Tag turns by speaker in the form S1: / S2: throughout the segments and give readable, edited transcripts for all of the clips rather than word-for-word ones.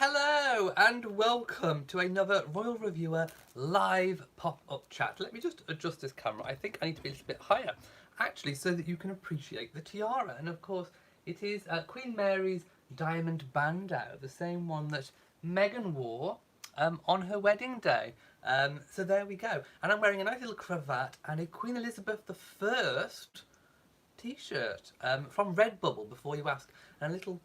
S1: Hello and welcome to another Royal Reviewer live pop-up chat. Let me just adjust this camera. I think I need to be a little bit higher, actually, so that you can appreciate the tiara. And of course, it is Queen Mary's diamond bandeau, the same one that Meghan wore on her wedding day. So there we go. And I'm wearing a nice little cravat and a Queen Elizabeth I t-shirt from Redbubble, before you ask, and a little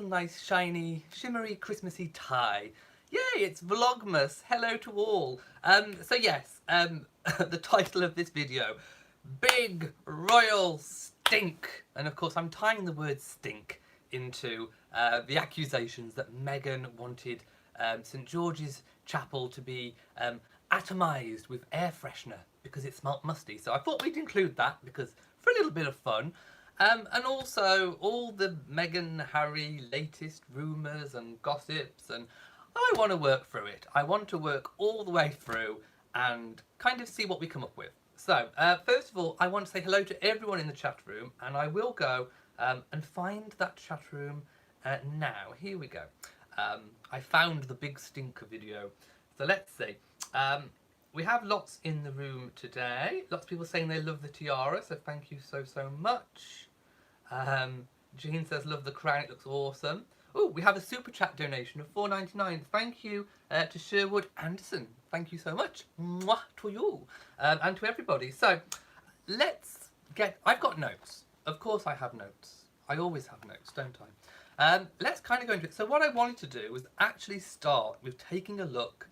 S1: nice shiny shimmery Christmassy tie. Yay, it's Vlogmas. Hello to all. So yes, the title of this video, Big Royal Stink. And of course I'm tying the word stink into the accusations that Meghan wanted St George's Chapel to be atomised with air freshener because it smelt musty. So I thought we'd include that because for a little bit of fun. And also all the Meghan Harry latest rumours and gossips, and I want to work through it. I want to work all the way through and kind of see what we come up with. So first of all, I want to say hello to everyone in the chat room, and I will go and find that chat room now. Here we go. I found the big stinker video. So let's see. We have lots in the room today. Lots of people saying they love the tiara, so thank you so much. Jean says, love the crown, it looks awesome. Oh, we have a super chat donation of £4.99. Thank you to Sherwood Anderson. Thank you so much. Mwah to you. And to everybody. So, let's get... I've got notes. Of course I have notes. I always have notes, don't I? Let's kind of go into it. So what I wanted to do was actually start with taking a look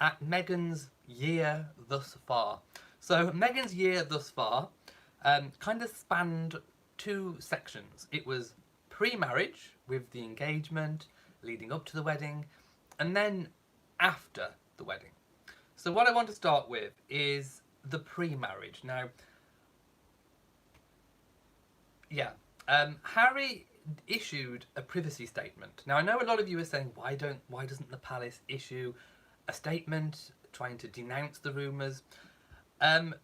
S1: at Meghan's year thus far. So Meghan's year thus far kind of spanned two sections. It was pre-marriage with the engagement, leading up to the wedding, and then after the wedding. So what I want to start with is the pre-marriage. Now, yeah, Harry issued a privacy statement. Now I know a lot of you are saying, why doesn't the palace issue a statement trying to denounce the rumours? And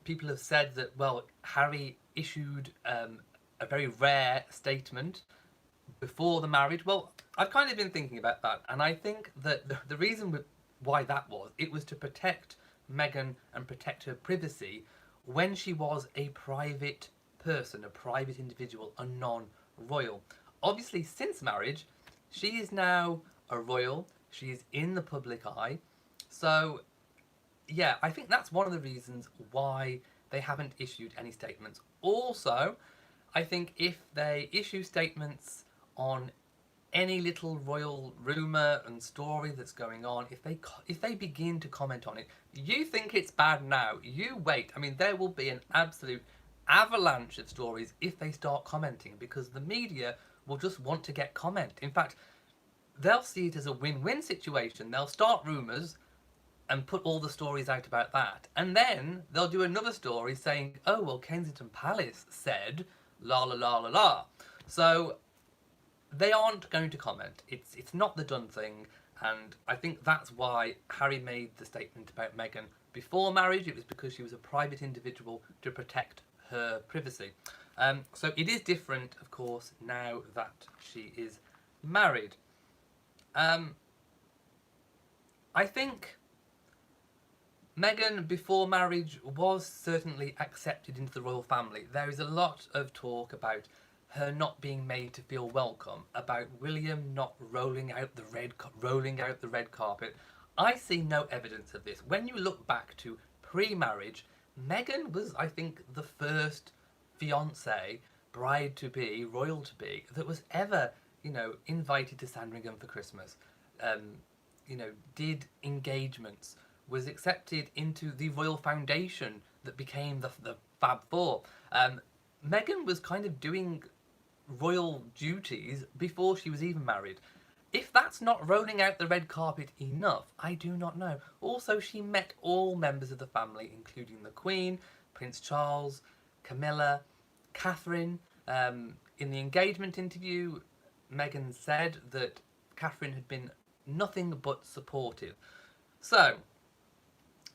S1: people have said that, well, Harry issued a very rare statement before the marriage. Well, I've kind of been thinking about that, and I think that the reason why that was, it was to protect Meghan and protect her privacy when she was a private person, a private individual, a non-royal. Obviously, since marriage, she is now a royal. She is in the public eye. So, yeah, I think that's one of the reasons why they haven't issued any statements. Also, I think if they issue statements on any little royal rumour and story that's going on, if they begin to comment on it, you think it's bad now, you wait. I mean, there will be an absolute avalanche of stories if they start commenting, because the media will just want to get comment. In fact, they'll see it as a win-win situation. They'll start rumours and put all the stories out about that. And then they'll do another story saying, oh, well, Kensington Palace said la la la la la. So they aren't going to comment. It's not the done thing. And I think that's why Harry made the statement about Meghan before marriage. It was because she was a private individual to protect her privacy. So it is different, of course, now that she is married. I think Meghan, before marriage, was certainly accepted into the royal family. There is a lot of talk about her not being made to feel welcome, about William not rolling out the red carpet. I see no evidence of this. When you look back to pre-marriage, Meghan was, I think, the first fiancée, bride-to-be, royal-to-be, that was ever, invited to Sandringham for Christmas. Did engagements, was accepted into the royal foundation that became the Fab Four. Meghan was kind of doing royal duties before she was even married. If that's not rolling out the red carpet enough, I do not know. Also, she met all members of the family, including the Queen, Prince Charles, Camilla, Catherine. In the engagement interview, Meghan said that Catherine had been nothing but supportive. So,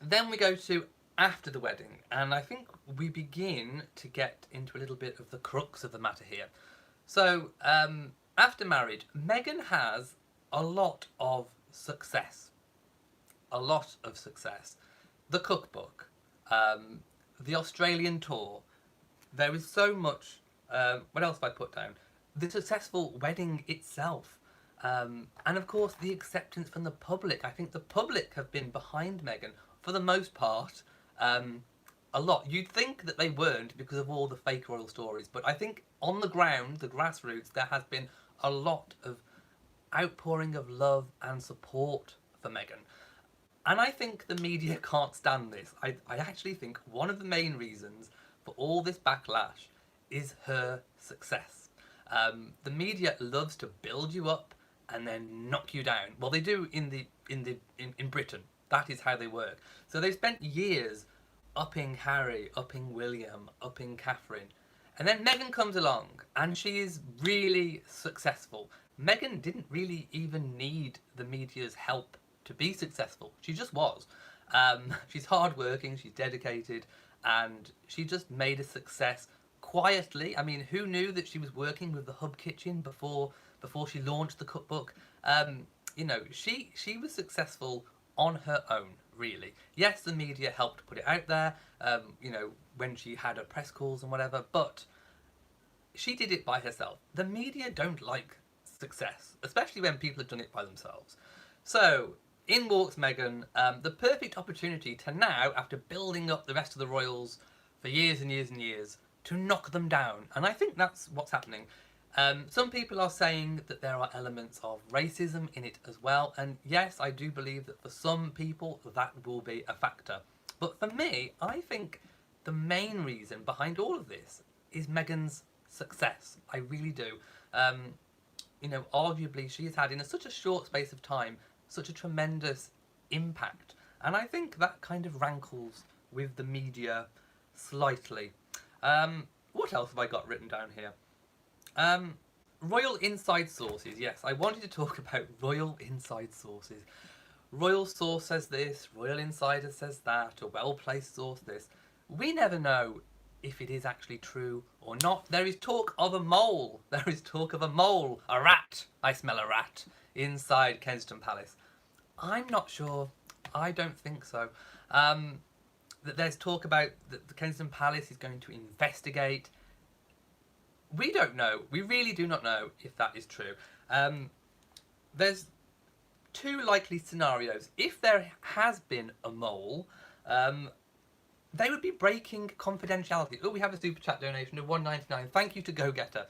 S1: then we go to after the wedding, and I think we begin to get into a little bit of the crux of the matter here. So, after marriage, Meghan has a lot of success. A lot of success. The cookbook, the Australian tour. There is so much. What else have I put down? The successful wedding itself. And of course, the acceptance from the public. I think the public have been behind Meghan for the most part. A lot. You'd think that they weren't because of all the fake royal stories, but I think on the ground, the grassroots, there has been a lot of outpouring of love and support for Meghan. And I think the media can't stand this. I actually think one of the main reasons for all this backlash is her success. The media loves to build you up and then knock you down. Well, they do in Britain. That is how they work. So they've spent years upping Harry, upping William, upping Catherine. And then Meghan comes along and she is really successful. Meghan didn't really even need the media's help to be successful. She just was. She's hardworking, she's dedicated, and she just made a success quietly. I mean, who knew that she was working with the Hub Kitchen before she launched the cookbook? You know, she was successful on her own, really. Yes, the media helped put it out there, you know, when she had her press calls and whatever, but she did it by herself. The media don't like success, especially when people have done it by themselves. So, in walks Meghan, the perfect opportunity to now, after building up the rest of the royals for years and years and years, to knock them down. And I think that's what's happening. Some people are saying that there are elements of racism in it as well. And yes, I do believe that for some people that will be a factor. But for me, I think the main reason behind all of this is Meghan's success. I really do. You know, arguably she has had in such a short space of time such a tremendous impact. And I think that kind of rankles with the media slightly. What else have I got written down here? Royal inside sources. Yes, I wanted to talk about royal inside sources. Royal source says this, royal insider says that, a well-placed source this. We never know if it is actually true or not. There is talk of a mole. There is talk of a mole. A rat. I smell a rat inside Kensington Palace. I'm not sure. I don't think so. That there's talk about that the Kensington Palace is going to investigate. We don't know. We really do not know if that is true. There's two likely scenarios. If there has been a mole, they would be breaking confidentiality. Oh, we have a super chat donation of $1.99. Thank you to Go Getter.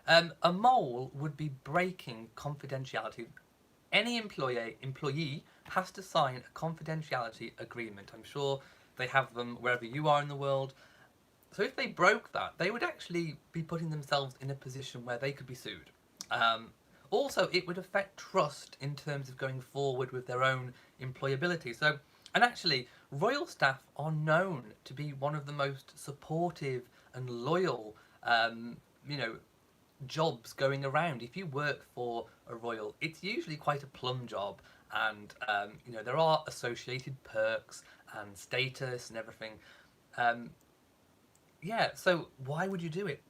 S1: A mole would be breaking confidentiality. Any employee has to sign a confidentiality agreement. I'm sure they have them wherever you are in the world. So if they broke that, they would actually be putting themselves in a position where they could be sued. Also, it would affect trust in terms of going forward with their own employability. So, and actually, royal staff are known to be one of the most supportive and loyal, you know, jobs going around. If you work for a royal, it's usually quite a plum job, and you know, there are associated perks and status and everything. Yeah, so why would you do it?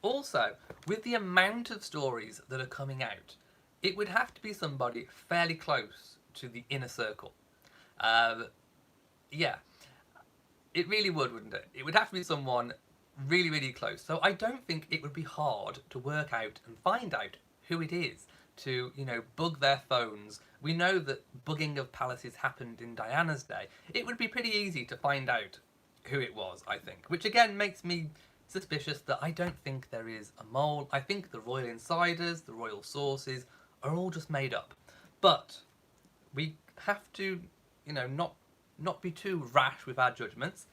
S1: Also, with the amount of stories that are coming out, it would have to be somebody fairly close to the inner circle. Yeah, it really would, wouldn't it? It would have to be someone really, really close. So I don't think it would be hard to work out and find out who it is, to, you know, bug their phones. We know that bugging of palaces happened in Diana's day. It would be pretty easy to find out who it was, I think. Which again makes me suspicious that I don't think there is a mole. I think the royal insiders, the royal sources, are all just made up. But we have to, you know, not be too rash with our judgments.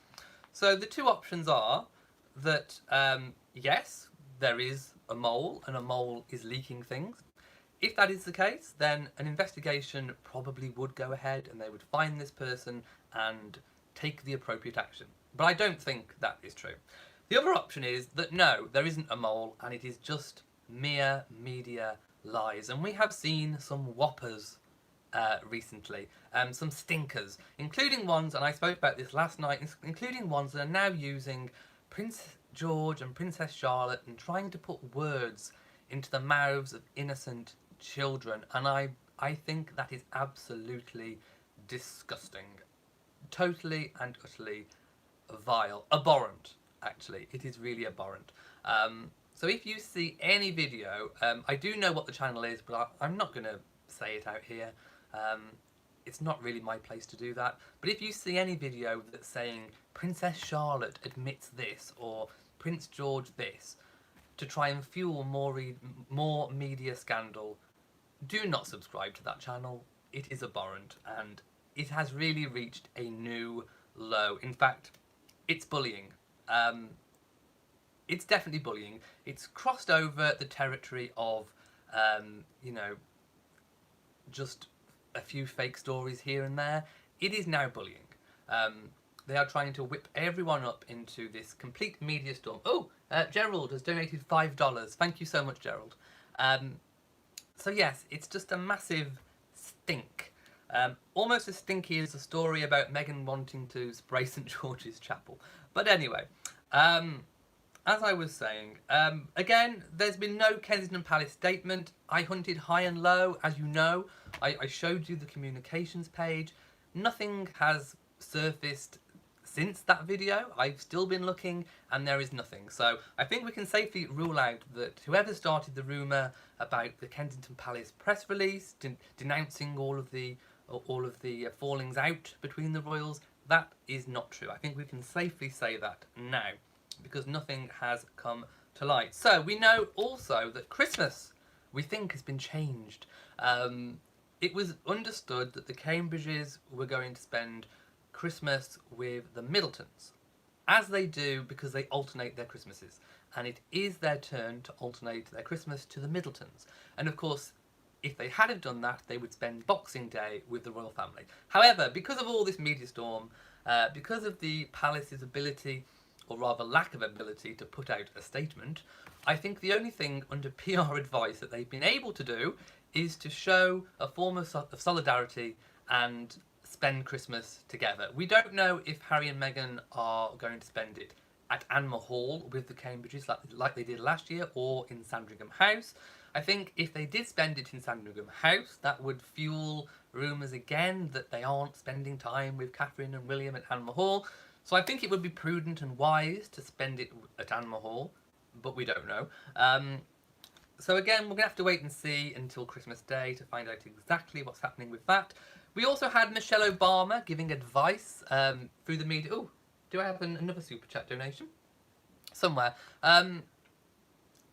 S1: So the two options are that, yes, there is a mole, and a mole is leaking things. If that is the case, then an investigation probably would go ahead and they would find this person and take the appropriate action. But I don't think that is true. The other option is that no, there isn't a mole and it is just mere media lies. And we have seen some whoppers recently, some stinkers, including ones, and I spoke about this last night, including ones that are now using Prince George and Princess Charlotte and trying to put words into the mouths of innocent children, and I think that is absolutely disgusting. Totally and utterly vile. Abhorrent, actually. It is really abhorrent. So if you see any video, I do know what the channel is, but I'm not going to say it out here. It's not really my place to do that. But if you see any video that's saying Princess Charlotte admits this or Prince George this to try and fuel more media scandal, do not subscribe to that channel. It is abhorrent and it has really reached a new low. In fact, it's bullying. It's definitely bullying. It's crossed over the territory of, you know, just a few fake stories here and there. It is now bullying. They are trying to whip everyone up into this complete media storm. Oh, Gerald has donated $5. Thank you so much, Gerald. So yes, it's just a massive stink. Almost as stinky as the story about Meghan wanting to spray St George's Chapel. But anyway, as I was saying, again, there's been no Kensington Palace statement. I hunted high and low, as you know. I showed you the communications page. Nothing has surfaced since that video. I've still been looking and there is nothing. So I think we can safely rule out that whoever started the rumour about the Kensington Palace press release denouncing all of the fallings out between the royals, that is not true. I think we can safely say that now because nothing has come to light. So we know also that Christmas, we think, has been changed. It was understood that the Cambridges were going to spend Christmas with the Middletons, as they do because they alternate their Christmases, and it is their turn to alternate their Christmas to the Middletons. And of course, if they hadn't done that, they would spend Boxing Day with the royal family. However, because of all this media storm, because of the palace's ability, or rather lack of ability, to put out a statement, I think the only thing under PR advice that they've been able to do is to show a form of solidarity and spend Christmas together. We don't know if Harry and Meghan are going to spend it at Anmer Hall with the Cambridges like they did last year, or in Sandringham House. I think if they did spend it in Sandringham House, that would fuel rumours again that they aren't spending time with Catherine and William at Anmer Hall. So I think it would be prudent and wise to spend it at Anmer Hall, but we don't know. So again, we're going to have to wait and see until Christmas Day to find out exactly what's happening with that. We also had Michelle Obama giving advice through the media. Oh, do I have another Super Chat donation? Somewhere.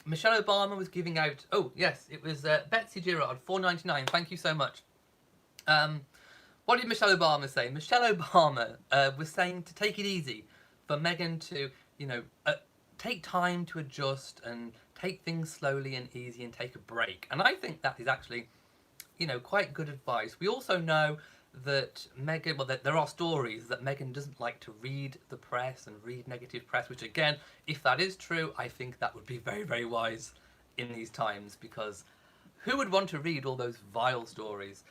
S1: Michelle Obama was giving out... Oh, yes, it was Betsy Girard, $4.99. Thank you so much. What did Michelle Obama say? Michelle Obama was saying to take it easy, for Meghan to, you know, take time to adjust and take things slowly and easy and take a break. And I think that is actually, you know, quite good advice. We also know that Meghan, well, that there are stories that Meghan doesn't like to read the press and read negative press, which again, if that is true, I think that would be very, very wise in these times, because who would want to read all those vile stories?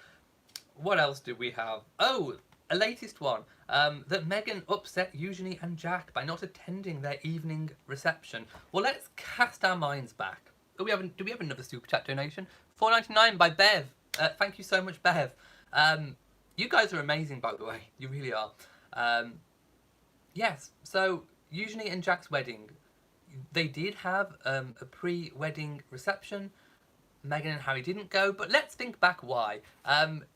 S1: What else do we have? Oh, a latest one, that Meghan upset Eugenie and Jack by not attending their evening reception. Well, let's cast our minds back. Do we have another Super Chat donation? $4.99 by Bev. Thank you so much, Bev. You guys are amazing, by the way. You really are. Yes, so Eugenie and Jack's wedding, they did have a pre-wedding reception. Meghan and Harry didn't go, but let's think back why.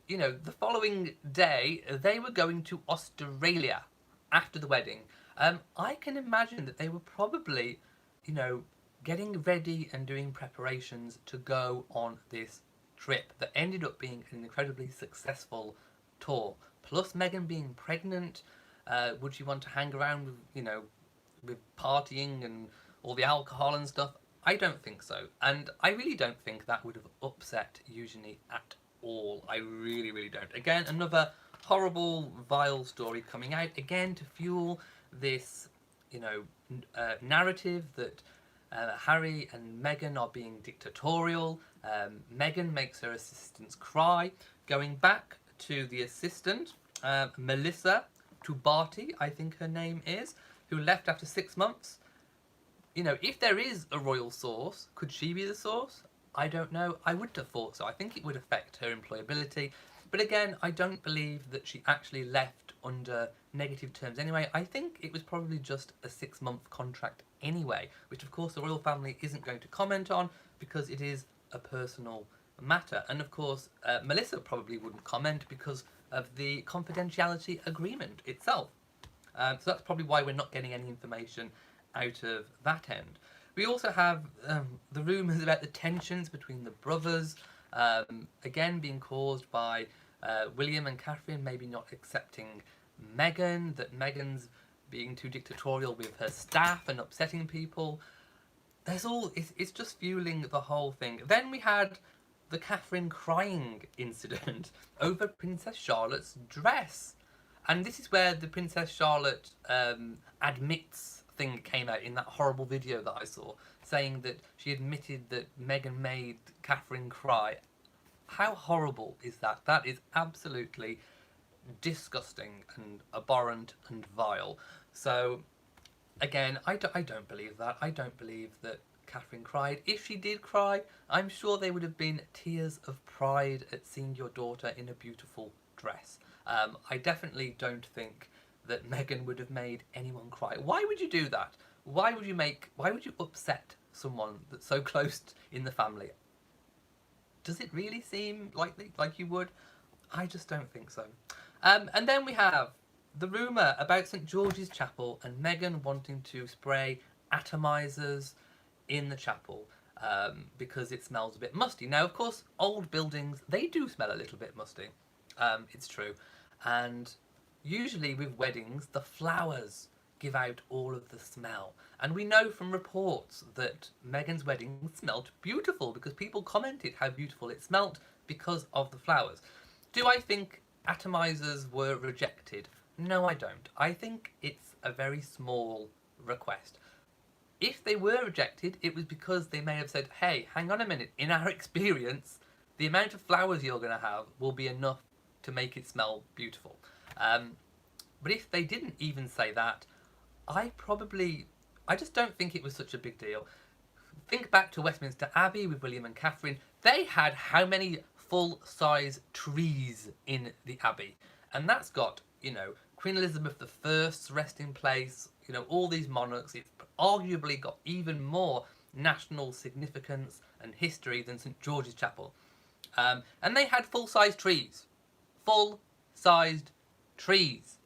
S1: You know, the following day, they were going to Australia after the wedding. I can imagine that they were probably, you know, getting ready and doing preparations to go on this trip that ended up being an incredibly successful tour. Plus Meghan being pregnant, would she want to hang around with, you know, with partying and all the alcohol and stuff? I don't think so, and I really don't think that would have upset Eugenie at all. I really, really don't. Again, another horrible, vile story coming out, again to fuel this, you know, narrative that Harry and Meghan are being dictatorial. Meghan makes her assistants cry. Going back to the assistant, Melissa Tubati, I think her name is, who left after 6 months. You know, if there is a royal source, could she be the source? I don't know. I wouldn't have thought so. I think it would affect her employability. But again, I don't believe that she actually left under negative terms anyway. I think it was probably just a 6-month contract anyway, which of course the royal family isn't going to comment on because it is a personal matter. And of course, Melissa probably wouldn't comment because of the confidentiality agreement itself. So that's probably why we're not getting any information out of that end. We also have the rumours about the tensions between the brothers, again being caused by William and Catherine maybe not accepting Meghan, that Meghan's being too dictatorial with her staff and upsetting people. It's just fueling the whole thing. Then we had the Catherine crying incident over Princess Charlotte's dress. And this is where the Princess Charlotte admits thing came out in that horrible video that I saw, saying that she admitted that Meghan made Catherine cry. How horrible is that? That is absolutely disgusting and abhorrent and vile. So, again, I don't believe that. I don't believe that Catherine cried. If she did cry, I'm sure there would have been tears of pride at seeing your daughter in a beautiful dress. I definitely don't think that Meghan would have made anyone cry. Why would you do that? Why would you upset someone that's so close in the family? Does it really seem like you would? I just don't think so. And then we have the rumour about St George's Chapel and Meghan wanting to spray atomizers in the chapel because it smells a bit musty. Now, of course, old buildings, they do smell a little bit musty. It's true. And usually with weddings, the flowers give out all of the smell. And we know from reports that Meghan's wedding smelled beautiful because people commented how beautiful it smelt because of the flowers. Do I think atomizers were rejected? No, I don't. I think it's a very small request. If they were rejected, it was because they may have said, hey, hang on a minute, in our experience, the amount of flowers you're going to have will be enough to make it smell beautiful. But if they didn't even say that, I just don't think it was such a big deal. Think back to Westminster Abbey with William and Catherine. They had how many full-size trees in the Abbey? And that's got, Queen Elizabeth I's resting place, all these monarchs. It's arguably got even more national significance and history than St George's Chapel. And they had full-size trees. Full-sized trees.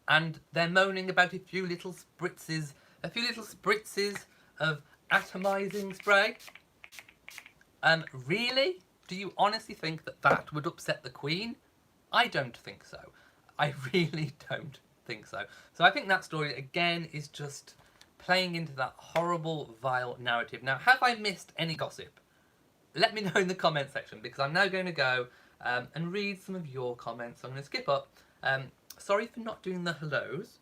S1: And they're moaning about a few little spritzes of atomizing spray. Really? Do you honestly think that would upset the Queen? I don't think so. I really don't think so. So I think that story, again, is just playing into that horrible, vile narrative. Now, have I missed any gossip? Let me know in the comment section, because I'm now going to go and read some of your comments. I'm going to skip up. Sorry for not doing the hellos,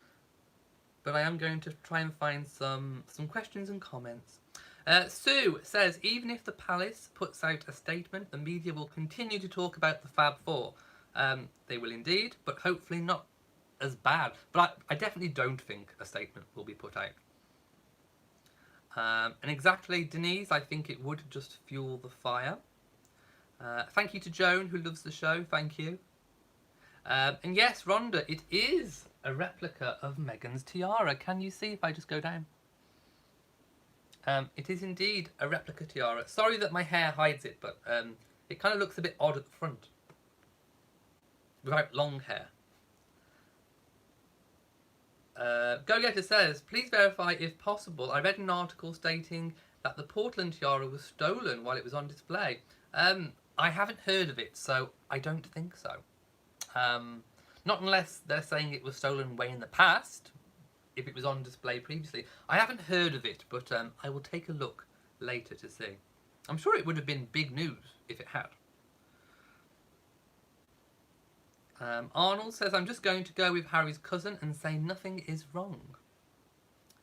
S1: but I am going to try and find some questions and comments. Sue says, even if the palace puts out a statement, the media will continue to talk about the Fab Four. They will indeed, but hopefully not as bad. But I definitely don't think a statement will be put out. And exactly, Denise, I think it would just fuel the fire. Thank you to Joan, who loves the show. Thank you. And yes, Rhonda, it is a replica of Meghan's tiara. Can you see if I just go down? It is indeed a replica tiara. Sorry that my hair hides it, but it kind of looks a bit odd at the front. Without long hair. Go-Getter says, please verify if possible. I read an article stating that the Portland tiara was stolen while it was on display. I haven't heard of it, so I don't think so. Not unless they're saying it was stolen way in the past, if it was on display previously. I haven't heard of it, but I will take a look later to see. I'm sure it would have been big news if it had. Arnold says, I'm just going to go with Harry's cousin and say nothing is wrong.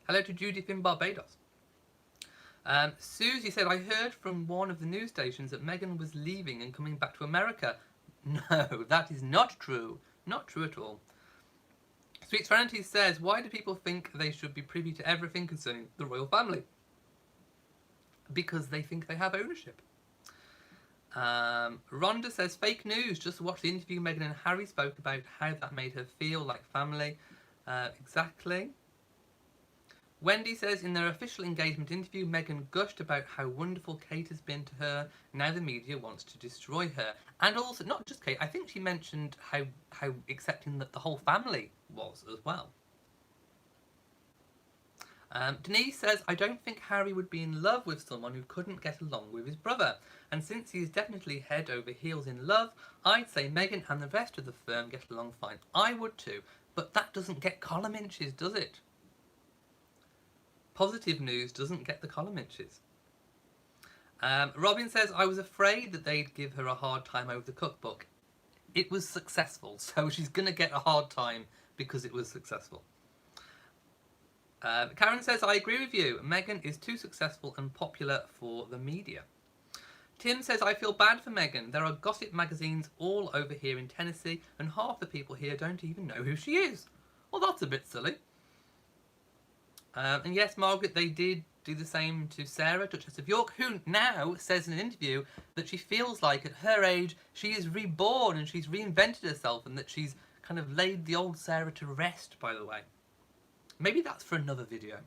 S1: Hello to Judith in Barbados. Susie said, I heard from one of the news stations that Meghan was leaving and coming back to America. No, that is not true. Not true at all. Sweet Serenity says, why do people think they should be privy to everything concerning the royal family? because they think they have ownership. Rhonda says, fake news. Just watch the interview Meghan and Harry spoke about how that made her feel like family. Exactly. Wendy says, in their official engagement interview, Meghan gushed about how wonderful Kate has been to her. Now the media wants to destroy her. And also, not just Kate, I think she mentioned how accepting that the whole family was as well. Denise says, I don't think Harry would be in love with someone who couldn't get along with his brother. And since he is definitely head over heels in love, I'd say Meghan and the rest of the firm get along fine. I would too. But that doesn't get column inches, does it? Positive news doesn't get the column inches. Robin says, I was afraid that they'd give her a hard time over the cookbook. It was successful, so she's going to get a hard time because it was successful. Karen says, I agree with you. Meghan is too successful and popular for the media. Tim says, I feel bad for Meghan. There are gossip magazines all over here in Tennessee, and half the people here don't even know who she is. Well, that's a bit silly. And yes, Margaret, they did do the same to Sarah, Duchess of York, who now says in an interview that she feels like at her age she is reborn and she's reinvented herself, and that she's kind of laid the old Sarah to rest, by the way. Maybe that's for another video.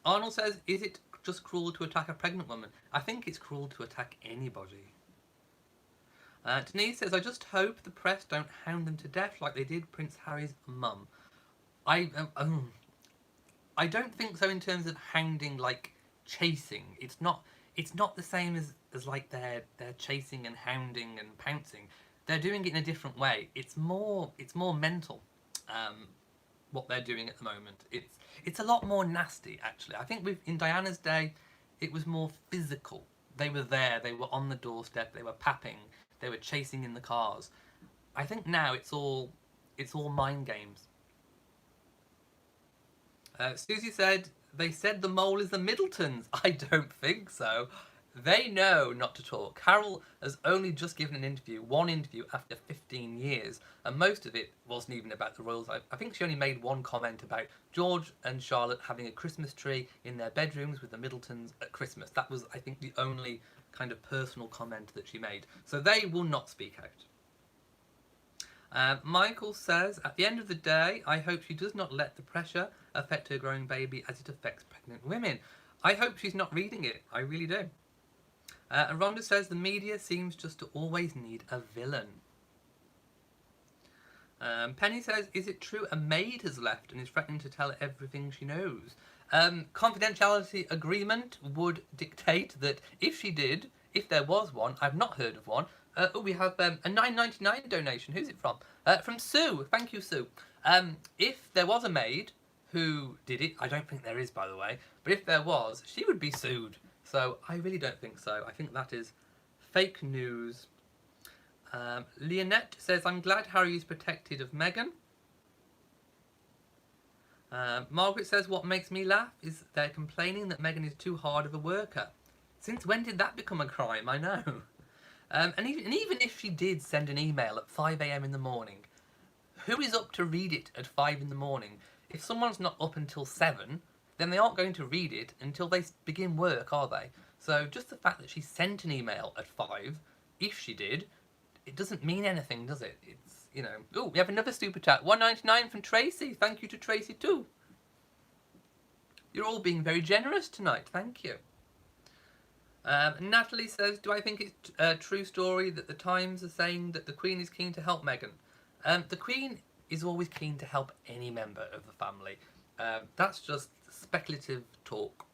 S1: Arnold says, is it just cruel to attack a pregnant woman? I think it's cruel to attack anybody. Denise says, I just hope the press don't hound them to death like they did Prince Harry's mum. I don't think so in terms of hounding, like chasing. It's not the same as like they're chasing and hounding and pouncing. They're doing it in a different way. It's more mental. What they're doing at the moment. It's a lot more nasty, actually. I think in Diana's day, it was more physical. They were there. They were on the doorstep. They were papping. They were chasing in the cars. I think now it's all mind games. Susie said, they said the mole is the Middletons. I don't think so. They know not to talk. Carol has only just given one interview after 15 years, and most of it wasn't even about the royals. I think she only made one comment about George and Charlotte having a Christmas tree in their bedrooms with the Middletons at Christmas. That was, I think, the only kind of personal comment that she made. So they will not speak out. Michael says, at the end of the day, I hope she does not let the pressure affect her growing baby as it affects pregnant women. I hope she's not reading it. I really do. And Rhonda says, the media seems just to always need a villain. Penny says, is it true a maid has left and is threatening to tell everything she knows? Confidentiality agreement would dictate that if she did, if there was one, I've not heard of one. We have a $9.99 donation. Who's it from? From Sue. Thank you, Sue. If there was a maid who did it, I don't think there is, by the way, but if there was, she would be sued. So I really don't think so. I think that is fake news. Leonette says, I'm glad Harry is protected of Meghan. Margaret says, what makes me laugh is they're complaining that Meghan is too hard of a worker. Since when did that become a crime? I know. And even if she did send an email at 5 a.m. in the morning, who is up to read it at 5 in the morning? If someone's not up until 7, then they aren't going to read it until they begin work, are they? So just the fact that she sent an email at 5, if she did, it doesn't mean anything, does it? It's, you know... Oh, we have another super chat. $1.99 from Tracy. Thank you to Tracy too. You're all being very generous tonight. Thank you. Natalie says, do I think it's a true story that the Times are saying that the Queen is keen to help Meghan? The Queen is always keen to help any member of the family. That's just speculative talk.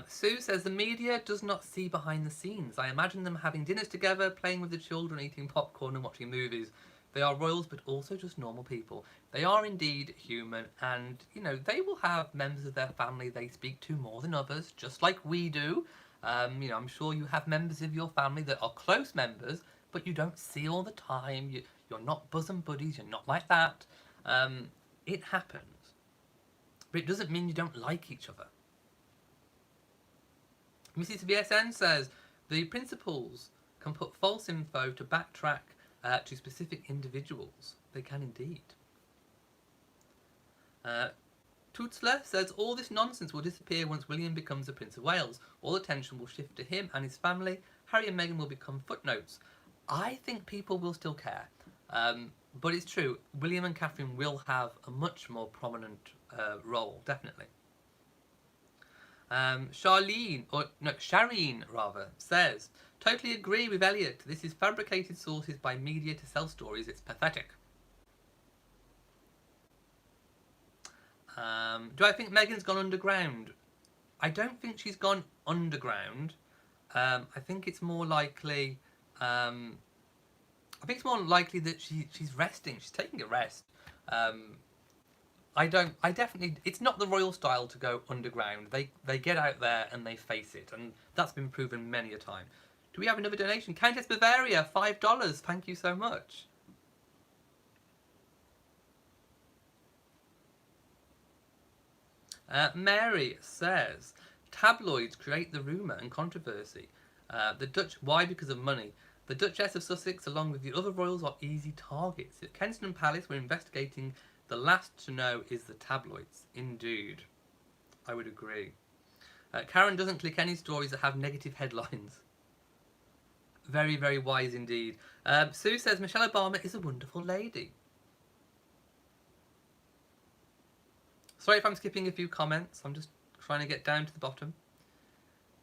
S1: Sue says, the media does not see behind the scenes. I imagine them having dinners together, playing with the children, eating popcorn and watching movies. They are royals, but also just normal people. They are indeed human, and, you know, they will have members of their family they speak to more than others, just like we do. You know, I'm sure you have members of your family that are close members, but you don't see all the time. You're not bosom buddies, you're not like that. It happens. But it doesn't mean you don't like each other. Mrs. BSN says, the principals can put false info to backtrack to specific individuals. They can indeed. Tutzler says all this nonsense will disappear once William becomes the Prince of Wales. All attention will shift to him and his family. Harry and Meghan will become footnotes. I think people will still care. But it's true, William and Catherine will have a much more prominent role, definitely. Shireen rather, says, totally agree with Elliot. This is fabricated sources by media to sell stories. It's pathetic. Do I think Meghan's gone underground? I don't think she's gone underground. I think it's more likely. I think it's more likely that she's resting. She's taking a rest. It's not the royal style to go underground. They get out there and they face it, and that's been proven many a time. Do we have another donation? Countess Bavaria, $5. Thank you so much. Mary says, tabloids create the rumour and controversy. Why? Because of money. The Duchess of Sussex, along with the other royals, are easy targets. If Kensington Palace were investigating, the last to know is the tabloids. Indeed. I would agree. Karen doesn't click any stories that have negative headlines. Very, very wise indeed. Sue says, Michelle Obama is a wonderful lady. Sorry if I'm skipping a few comments. I'm just trying to get down to the bottom.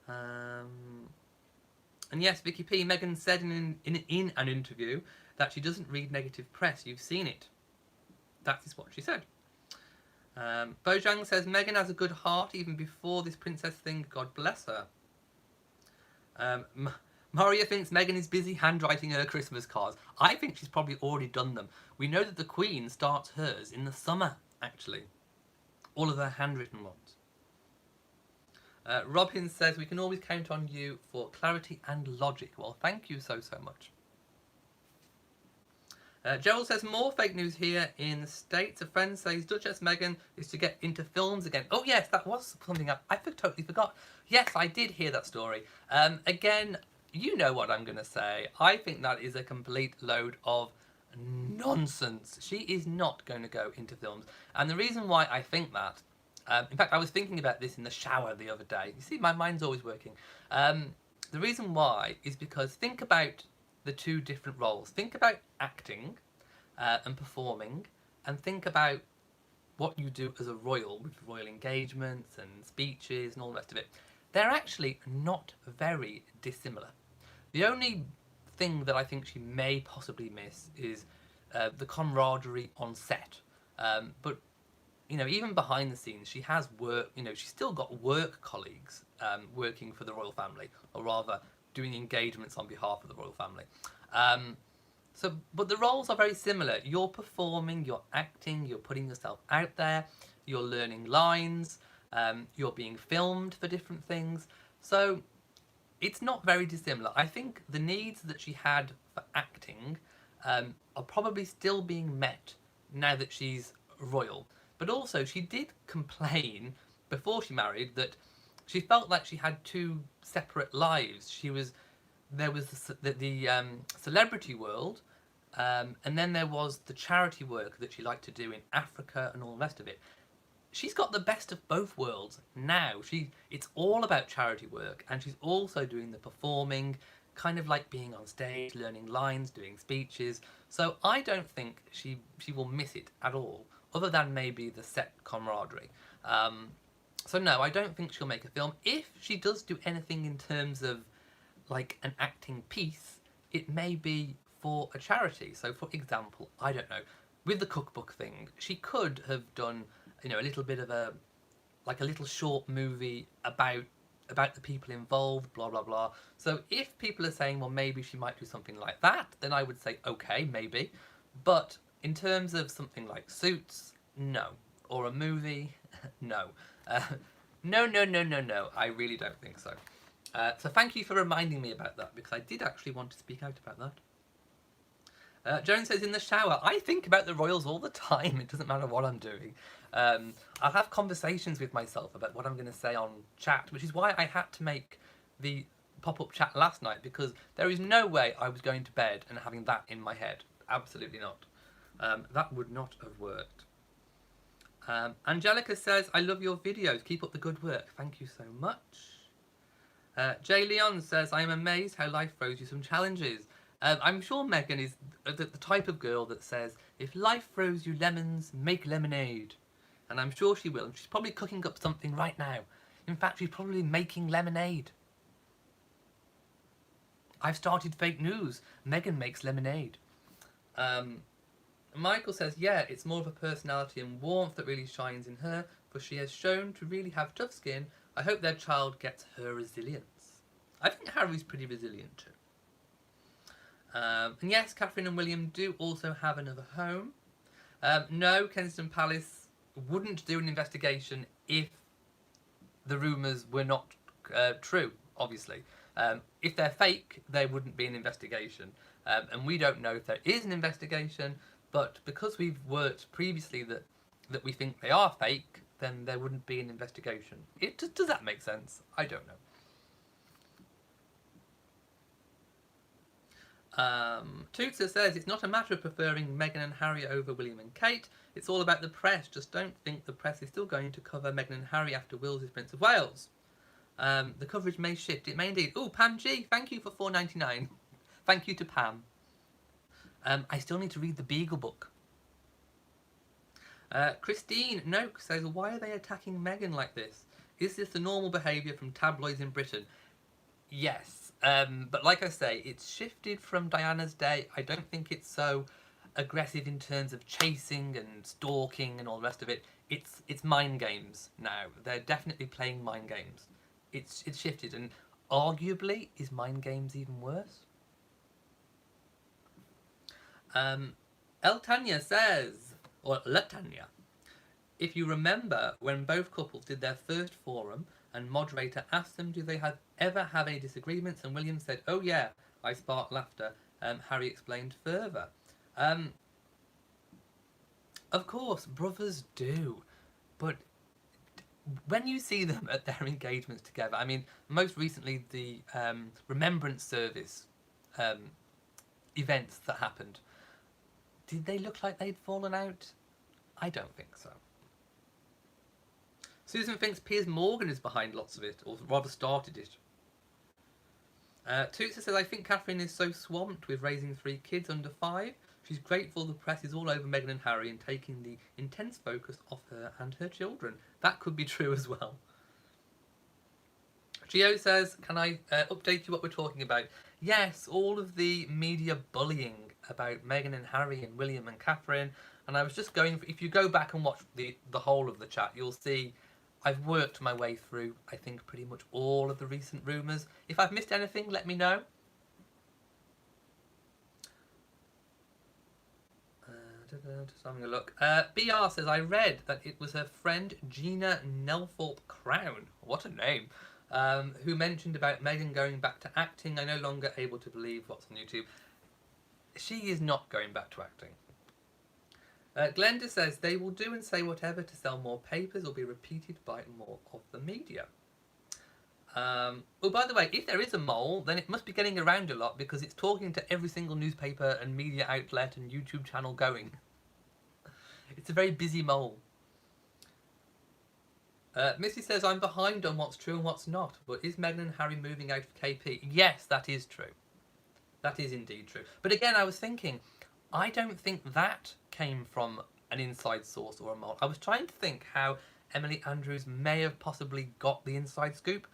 S1: And yes, Vicky P. Meghan said in an interview that she doesn't read negative press. You've seen it. That is what she said. Bojang says Meghan has a good heart even before this princess thing. God bless her. Maria thinks Meghan is busy handwriting her Christmas cards. I think she's probably already done them. We know that the Queen starts hers in the summer, actually. All of her handwritten ones. Robin says, we can always count on you for clarity and logic. Well, thank you so much. Gerald says, more fake news here in the States. A friend says Duchess Meghan is to get into films again. Oh yes, that was something I totally forgot. Yes, I did hear that story. Again, you know what I'm going to say. I think that is a complete load of nonsense. She is not going to go into films. And the reason why I think that, in fact, I was thinking about this in the shower the other day. You see, my mind's always working. The reason why is because think about the two different roles. Think about acting and performing, and think about what you do as a royal with royal engagements and speeches and all the rest of it. They're actually not very dissimilar. The only thing that I think she may possibly miss is the camaraderie on set. But you know, even behind the scenes, she has work. You know, she's still got work colleagues working for the royal family, or rather, doing engagements on behalf of the royal family. But the roles are very similar. You're performing, you're acting, you're putting yourself out there, you're learning lines, you're being filmed for different things. So it's not very dissimilar. I think the needs that she had for acting are probably still being met now that she's royal. But also, she did complain before she married that she felt like she had two separate lives. There was the celebrity world, and then there was the charity work that she liked to do in Africa and all the rest of it. She's got the best of both worlds now. It's all about charity work, and she's also doing the performing, kind of like being on stage, learning lines, doing speeches. So I don't think she will miss it at all, other than maybe the set camaraderie. So no, I don't think she'll make a film. If she does do anything in terms of like an acting piece, it may be for a charity. So for example, I don't know, with the cookbook thing, she could have done, you know, a little bit of a little short movie about the people involved, blah blah blah. So if people are saying, well, maybe she might do something like that, then I would say okay, maybe. But in terms of something like Suits, no. Or a movie, no. No. I really don't think so. So thank you for reminding me about that, because I did actually want to speak out about that. Joan says, in the shower, I think about the royals all the time. It doesn't matter what I'm doing. I'll have conversations with myself about what I'm going to say on chat, which is why I had to make the pop-up chat last night, because there is no way I was going to bed and having that in my head. Absolutely not. That would not have worked. Angelica says, I love your videos. Keep up the good work. Thank you so much. Jay Leon says, I am amazed how life throws you some challenges. I'm sure Meghan is the type of girl that says, if life throws you lemons, make lemonade. And I'm sure she will. She's probably cooking up something right now. In fact, she's probably making lemonade. I've started fake news. Meghan makes lemonade. Michael says, yeah, it's more of a personality and warmth that really shines in her, for she has shown to really have tough skin. I hope their child gets her resilience. I think Harry's pretty resilient too. And yes, Catherine and William do also have another home. No, Kensington Palace wouldn't do an investigation if the rumours were not true, obviously. If they're fake, there wouldn't be an investigation. And we don't know if there is an investigation, but because we've worked previously that we think they are fake, then there wouldn't be an investigation. Does that make sense? I don't know. Tootser says, it's not a matter of preferring Meghan and Harry over William and Kate. It's all about the press. Just don't think the press is still going to cover Meghan and Harry after Wills is Prince of Wales. The coverage may shift. It may indeed. Oh, Pam G, thank you for $4.99. Thank you to Pam. I still need to read the Beagle book. Christine Noak says, why are they attacking Meghan like this? Is this the normal behaviour from tabloids in Britain? Yes. But like I say, it's shifted from Diana's day. I don't think it's so aggressive in terms of chasing and stalking and all the rest of it. It's mind games now. They're definitely playing mind games. It's shifted, and arguably, is mind games even worse? El Tanya says, or La Tanya, if you remember when both couples did their first forum and moderator asked them, do they ever have any disagreements? And William said, oh yeah, I sparked laughter. Harry explained further. Of course, brothers do. But when you see them at their engagements together, I mean, most recently the Remembrance Service events that happened, did they look like they'd fallen out? I don't think so. Susan thinks Piers Morgan is behind lots of it, or rather started it. Tootsa says, I think Catherine is so swamped with raising 3 kids under 5. She's grateful the press is all over Meghan and Harry and taking the intense focus off her and her children. That could be true as well. Gio says, can I update you what we're talking about? Yes, all of the media bullying about Meghan and Harry and William and Catherine. And I was just going, if you go back and watch the whole of the chat, you'll see I've worked my way through, I think, pretty much all of the recent rumours. If I've missed anything, let me know. Just having a look. BR says, I read that it was her friend Gina Nelthorpe Crown, what a name, who mentioned about Meghan going back to acting. I'm no longer able to believe what's on YouTube. She is not going back to acting. Glenda says, they will do and say whatever to sell more papers or be repeated by more of the media. Oh, by the way, if there is a mole, then it must be getting around a lot because it's talking to every single newspaper and media outlet and YouTube channel going. It's a very busy mole. Missy says, I'm behind on what's true and what's not, but is Meghan and Harry moving out of KP? Yes, that is true. That is indeed true. But again, I was thinking, I don't think that came from an inside source or a mole. I was trying to think how Emily Andrews may have possibly got the inside scoop.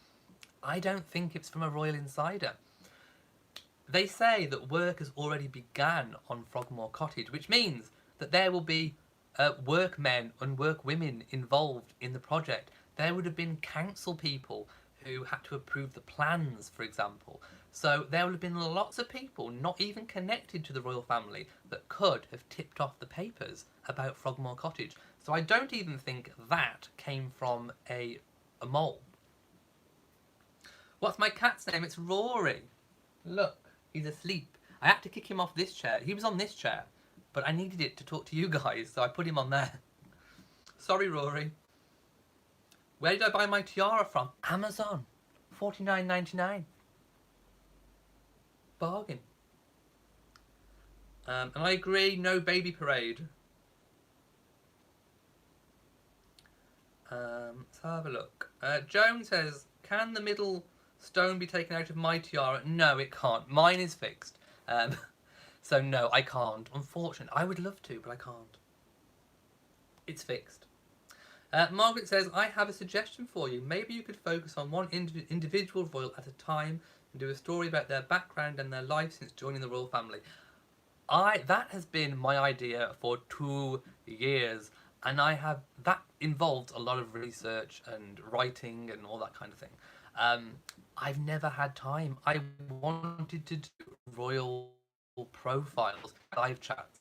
S1: I don't think it's from a royal insider. They say that work has already begun on Frogmore Cottage, which means that there will be workmen and workwomen involved in the project. There would have been council people who had to approve the plans, for example. So there would have been lots of people not even connected to the royal family that could have tipped off the papers about Frogmore Cottage. So I don't even think that came from a mole. What's my cat's name? It's Rory. Look, he's asleep. I had to kick him off this chair. He was on this chair, but I needed it to talk to you guys, so I put him on there. Sorry, Rory. Where did I buy my tiara from? Amazon. $49.99. Bargain. And I agree, no baby parade. Let's have a look. Joan says, can the middle stone be taken out of my tiara? No, it can't. Mine is fixed. Um, so no, I can't. Unfortunately, I would love to, but I can't. It's fixed. Margaret says, I have a suggestion for you. Maybe you could focus on one individual royal at a time and do a story about their background and their life since joining the royal family. That has been my idea for 2 years, and that involved a lot of research and writing and all that kind of thing. I've never had time. I wanted to do royal profiles, live chats,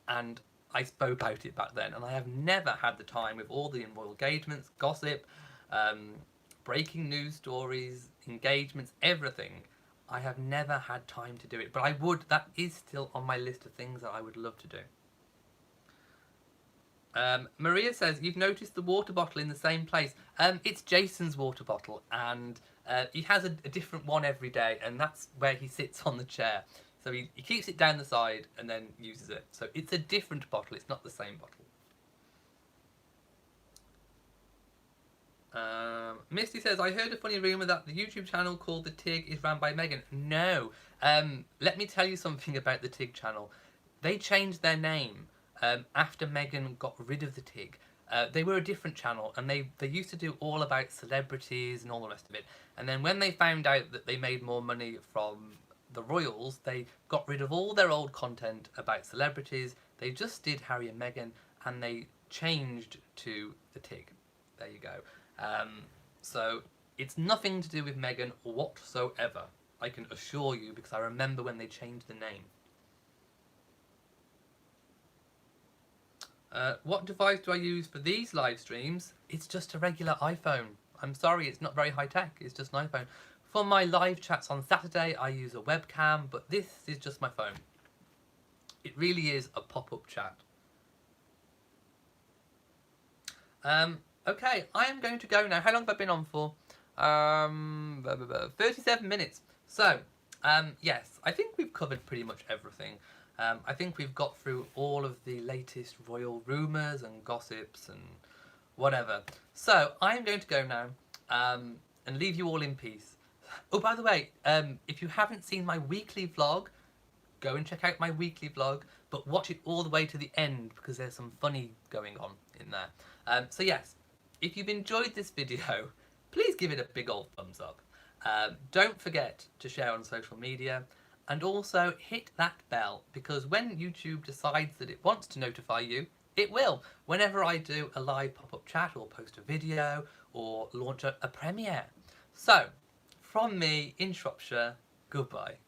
S1: and I spoke about it back then, and I have never had the time with all the royal engagements, gossip, um, breaking news stories, engagements, everything. I have never had time to do it, but I would. That is still on my list of things that I would love to do. Maria says, you've noticed the water bottle in the same place. It's Jason's water bottle, and he has a different one every day, and that's where he sits on the chair. So he keeps it down the side and then uses it. So it's a different bottle, it's not the same bottle. Misty says, I heard a funny rumour that the YouTube channel called The TIG is ran by Meghan. No. Let me tell you something about the TIG channel. They changed their name after Meghan got rid of the TIG. They were a different channel, and they used to do all about celebrities and all the rest of it. And then when they found out that they made more money from the royals, they got rid of all their old content about celebrities. They just did Harry and Meghan, and they changed to the TIG. There you go. So it's nothing to do with Meghan whatsoever. I can assure you, because I remember when they changed the name. What device do I use for these live streams? It's just a regular iPhone. I'm sorry, it's not very high tech. It's just an iPhone. For my live chats on Saturday, I use a webcam, but this is just my phone. It really is a pop-up chat. Okay, I am going to go now. How long have I been on for? 37 minutes. So, yes, I think we've covered pretty much everything. I think we've got through all of the latest royal rumours and gossips and whatever. So, I am going to go now and leave you all in peace. Oh, by the way, if you haven't seen my weekly vlog, go and check out my weekly vlog, but watch it all the way to the end because there's some funny going on in there. So yes, if you've enjoyed this video, please give it a big old thumbs up. Don't forget to share on social media, and also hit that bell, because when YouTube decides that it wants to notify you, it will. Whenever I do a live pop-up chat or post a video or launch a premiere. So, from me in Shropshire, goodbye.